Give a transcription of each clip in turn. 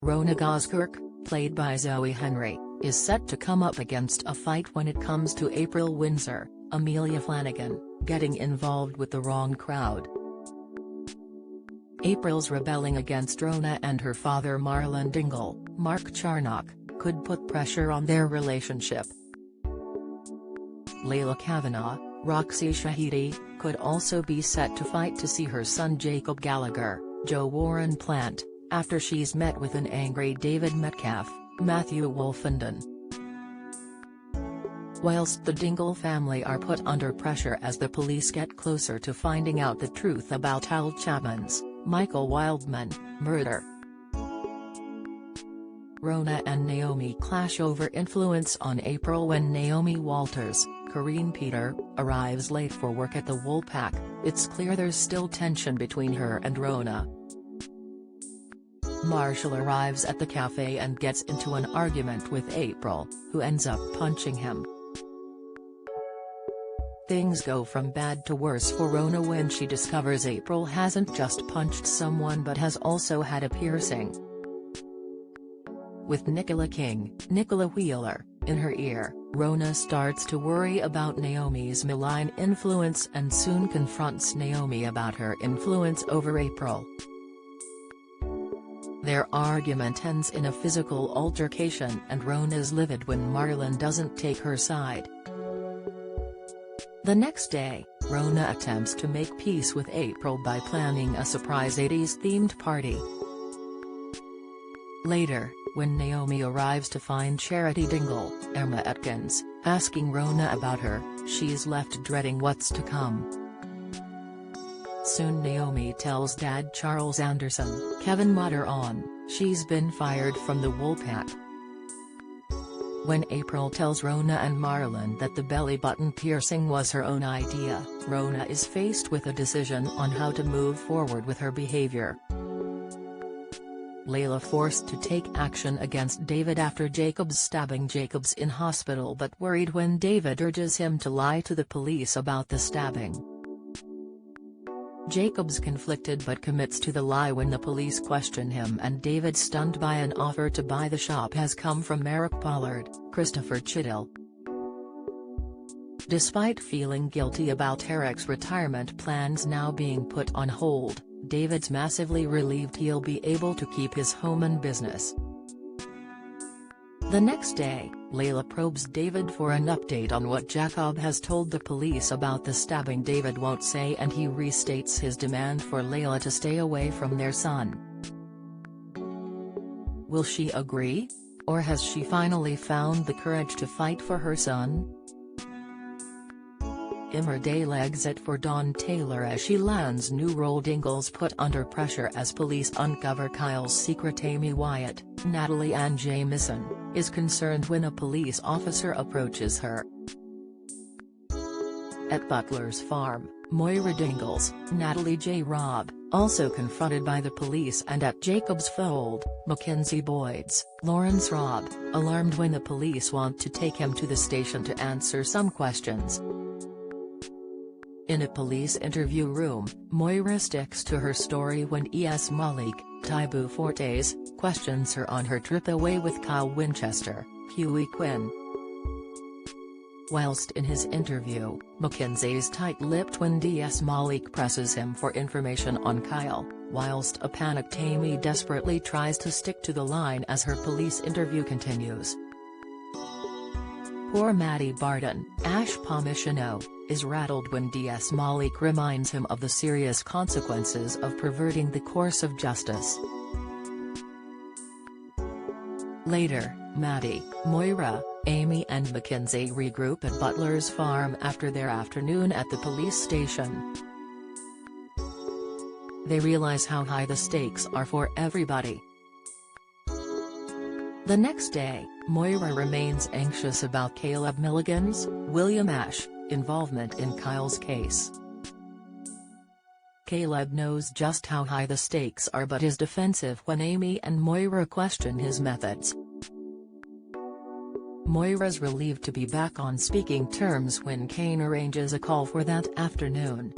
Rona Gozkirk, played by Zoe Henry, is set to come up against a fight when it comes to April Windsor, Amelia Flanagan, getting involved with the wrong crowd. April's rebelling against Rona and her father Marlon Dingle, Mark Charnock, could put pressure on their relationship. Layla Kavanagh, Roxy Shahidi, could also be set to fight to see her son Jacob Gallagher, Joe Warren Plant, after she's met with an angry David Metcalf, Matthew Wolfenden. Whilst the Dingle family are put under pressure as the police get closer to finding out the truth about Al Chapman's, Michael Wildman, murder. Rona and Naomi clash over influence on April when Naomi Walters, Corrine Peter, arrives late for work at the Woolpack. It's clear there's still tension between her and Rona. Marshall arrives at the cafe and gets into an argument with April, who ends up punching him. Things go from bad to worse for Rona when she discovers April hasn't just punched someone but has also had a piercing. With Nicola Wheeler, in her ear, Rona starts to worry about Naomi's malign influence and soon confronts Naomi about her influence over April. Their argument ends in a physical altercation and Rona's livid when Marlon doesn't take her side. The next day, Rona attempts to make peace with April by planning a surprise 80s-themed party. Later, when Naomi arrives to find Charity Dingle, Emma Atkins, asking Rona about her, she's left dreading what's to come. Soon Naomi tells Dad Charles Anderson, Kevin Mutter on, she's been fired from the Woolpack. When April tells Rona and Marlon that the belly button piercing was her own idea, Rona is faced with a decision on how to move forward with her behavior. Layla forced to take action against David after Jacob's stabbing. Jacob's in hospital but worried when David urges him to lie to the police about the stabbing. Jacob's conflicted but commits to the lie when the police question him, and David, stunned by an offer to buy the shop, has come from Eric Pollard, Christopher Chiddell. Despite feeling guilty about Eric's retirement plans now being put on hold, David's massively relieved he'll be able to keep his home and business. The next day, Layla probes David for an update on what Jacob has told the police about the stabbing. David won't say, and he restates his demand for Layla to stay away from their son. Will she agree? Or has she finally found the courage to fight for her son? Emmerdale exit for Dawn Taylor as she lands new role. Dingles put under pressure as police uncover Kyle's secret. Amy Wyatt, Natalie Ann Jamieson, is concerned when a police officer approaches her. At Butler's farm, Moira Dingles, Natalie J. Robb, also confronted by the police, and at Jacob's fold, Mackenzie Boyd's Lawrence Robb, alarmed when the police want to take him to the station to answer some questions. In a police interview room, Moira sticks to her story when E.S. Malik, Taibu Fortes, questions her on her trip away with Kyle Winchester, Huey Quinn. Whilst in his interview, Mackenzie's tight-lipped when D.S. Malik presses him for information on Kyle, whilst a panicked Amy desperately tries to stick to the line as her police interview continues. Poor Maddie Barton, Ash Pomishino, is rattled when D.S. Malik reminds him of the serious consequences of perverting the course of justice. Later, Maddie, Moira, Amy and Mackenzie regroup at Butler's farm after their afternoon at the police station. They realize how high the stakes are for everybody. The next day, Moira remains anxious about Caleb Milligan's, William Ash, involvement in Kyle's case. Caleb knows just how high the stakes are but is defensive when Amy and Moira question his methods. Moira's relieved to be back on speaking terms when Kane arranges a call for that afternoon.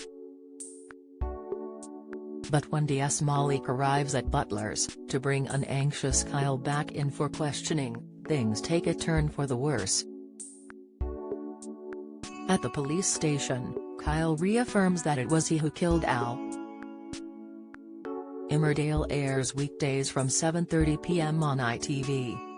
But when DS Malik arrives at Butler's, to bring an anxious Kyle back in for questioning, things take a turn for the worse. At the police station, Kyle reaffirms that it was he who killed Al. Emmerdale airs weekdays from 7:30 p.m. on ITV.